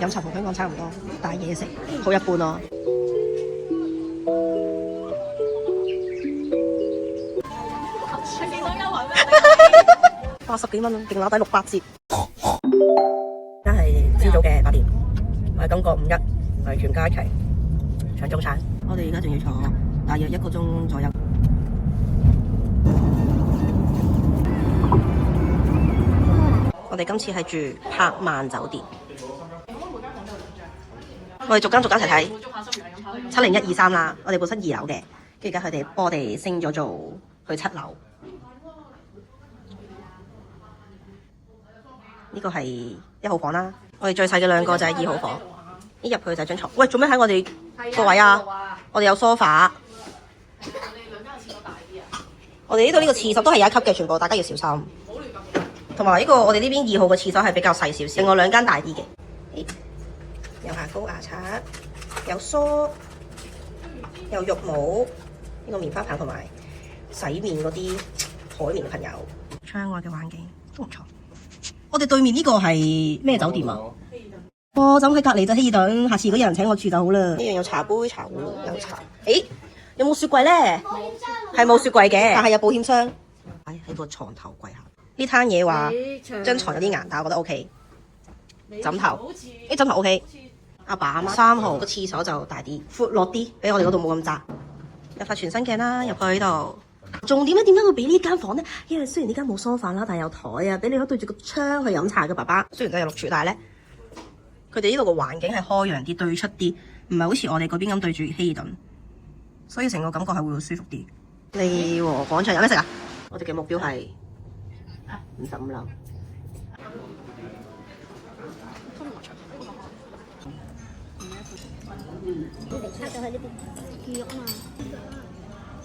飲茶同香港差唔多，但係嘢食好一般咯。80幾蚊，勁攞低600折。而家係朝早嘅8點，我係今個5·1，我係全家一齊搶中餐。我哋而家仲要坐大約1個鐘左右。我哋今次係住柏曼酒店，我哋逐間一齊睇70123啦。我哋本身2樓嘅，跟住而家佢哋幫我哋升咗做去7樓。呢個係1號房啦。我哋最細嘅2個就係2號房。一入去就係張床。喂，做咩喺我哋個位啊？我哋有梳化。你哋兩間嘅廁所大啲啊？我哋呢度呢個廁所都係有1級嘅，全部大家要小心。同埋呢個我哋呢邊2號嘅廁所係比較細少少，另外2間大啲嘅。有牙膏、牙刷，有梳，有浴帽，呢個棉花棒同埋洗面嗰啲海綿嘅朋友。窗外嘅環境都唔錯。我哋對面呢個係咩酒店啊？哦，就喺隔離就希爾頓，下次如果有人請我住就好啦。呢樣有茶杯、茶壺，有茶。誒，有冇雪櫃咧？係冇雪櫃嘅，但係有保險箱。喺個床頭櫃下。呢攤嘢話張床有啲硬，但係我覺得 OK。枕頭，啲枕頭 OK。阿爸阿媽3號個廁所就大啲，闊落啲，比我哋嗰度冇咁窄。有塊全身鏡啦，入去呢度。重點咧，點解會俾呢間房咧？因為雖然呢間冇梳化啦，但係有台啊，俾你可以對住個窗去飲茶嘅爸爸。雖然都有6柱，但係咧，佢哋呢度個環境係開揚啲、對出啲，唔係好似我哋嗰邊咁對住希爾頓，所以成個感覺係會舒服啲。利和廣場有咩食啊？我哋嘅目標係55樓。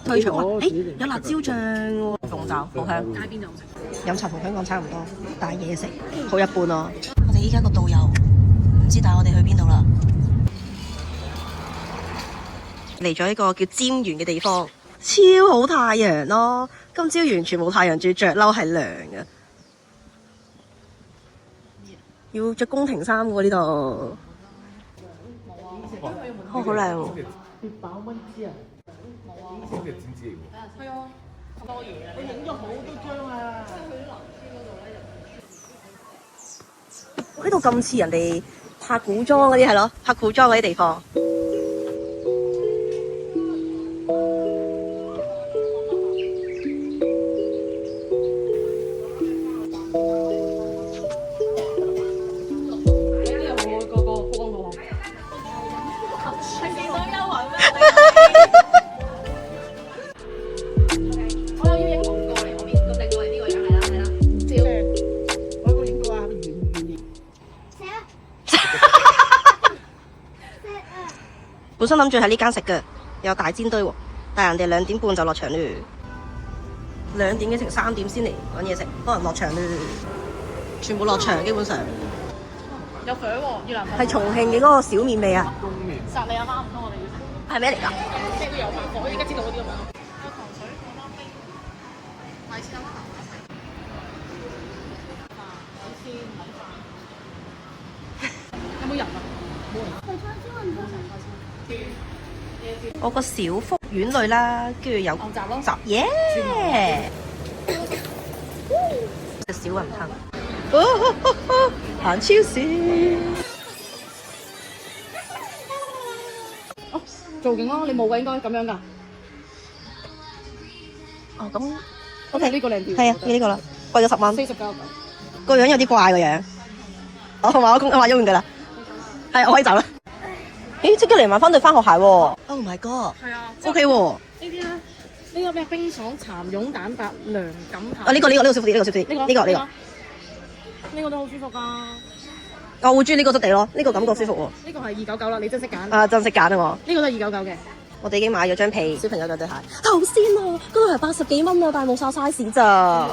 推出喎，有辣椒醬喎，鳳爪好香。街邊就好食。飲茶同香港差唔多，但係嘢食好一般咯。我哋依家個導遊唔知帶我哋去邊度啦。嚟咗一個叫尖園嘅地方，超好太陽咯。今朝完全冇太陽，仲要着褸係涼嘅。要着宮廷衫喎呢度。哦，好靚喎。8蚊支啊！呢個剪紙嚟喎。係啊，多嘢啊！我影咗好多張啊！呢度咁似人哋拍古裝嗰啲係咯，拍古裝嗰啲地方。本身諗住喺呢間食嘅，有大煎堆喎，但係人哋2點半就落場嘞。2點幾成3點先嚟揾嘢食，多人落場嘞，全部落場基本上。有粉喎，越南粉。係重慶嘅嗰個小麵味啊！殺你阿媽唔通我哋要食？係咩嚟㗎？即係都有飯火，我而家知道嗰啲咁樣。有糖水，放包冰，米線有乜鹹米線？有冇人啊？冇人。我個小福丸類啦，跟住有牛雜咯，耶！食小雲吞，行超市。哦，做勁咯！你冇嘅應該咁樣㗎。哦，咁OK，呢個靚啲。係啊，要呢個啦，貴咗10蚊。49.9。個樣有啲怪個樣。我同埋我公話咗完㗎啦，係我可以走啦。咦，即刻嚟買翻對翻學鞋喎 ！Oh my god！ 係啊 ，OK 喎。呢啲咧，呢個咩冰爽蠶蛹蛋白涼感下。啊，呢個舒服啲，呢個舒服啲。呢個都好舒服㗎。我好中意呢個質地咯，呢個感覺舒服喎。呢個係299啦，你真識揀。啊，真識揀啊我。呢個都係299嘅。我哋已經買咗張被，小朋友嗰對鞋。頭先啊，嗰度係80幾蚊啊，但係冇晒 size 咋。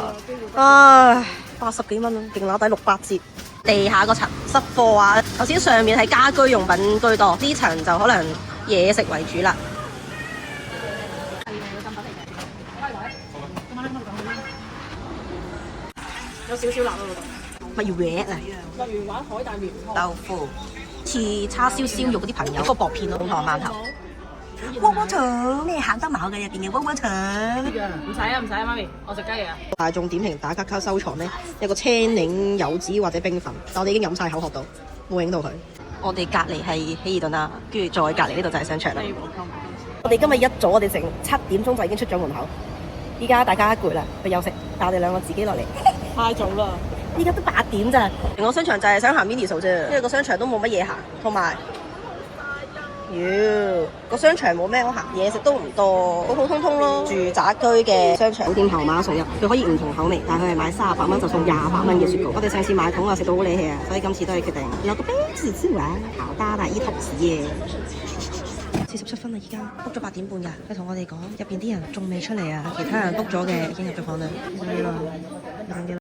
唉，80幾蚊啊，勁攞底600折。地下嗰層濕貨啊，頭先上面係家居用品居多，呢層就可能嘢食為主啦。有少少辣咯嗰度。乜要搲啊？例如玩海帶麵湯。豆腐、似叉燒燒肉嗰啲朋友，個薄片咯，紅糖饅頭。窩窩腸咩餡得飽嘅入邊嘅窩窩腸。唔使啊，唔使啊，媽咪，我食雞翼啊。大眾點評打卡卡收藏咧，有個青檸柚子或者冰粉，但我哋已經飲晒口渴到，冇影到佢。我哋隔離係希爾頓啦，跟住再隔離呢度就係商場啦。我哋今日一早，我哋成7點鐘就已經出咗門口。依家大家攰啦，去休息，但我哋兩個自己落嚟。太早啦！依家都8點咋。成個商場就係想行 mini 數啫，因為個商場都冇乜嘢行，同埋，個商場冇咩好行，嘢食都唔多，普普通通咯。住宅區嘅商場，店頭買餸入，佢可以唔同口味，但係佢係買38蚊就送28蚊嘅雪糕。我哋上次買桶啊食到好離氣啊，所以今次都係決定攞個杯子之玩，好大大依桶子嘅。47分啦，依家 book 咗8點半㗎。佢同我哋講入邊啲人仲未出嚟啊，其他人 book 咗嘅已經入咗房啦。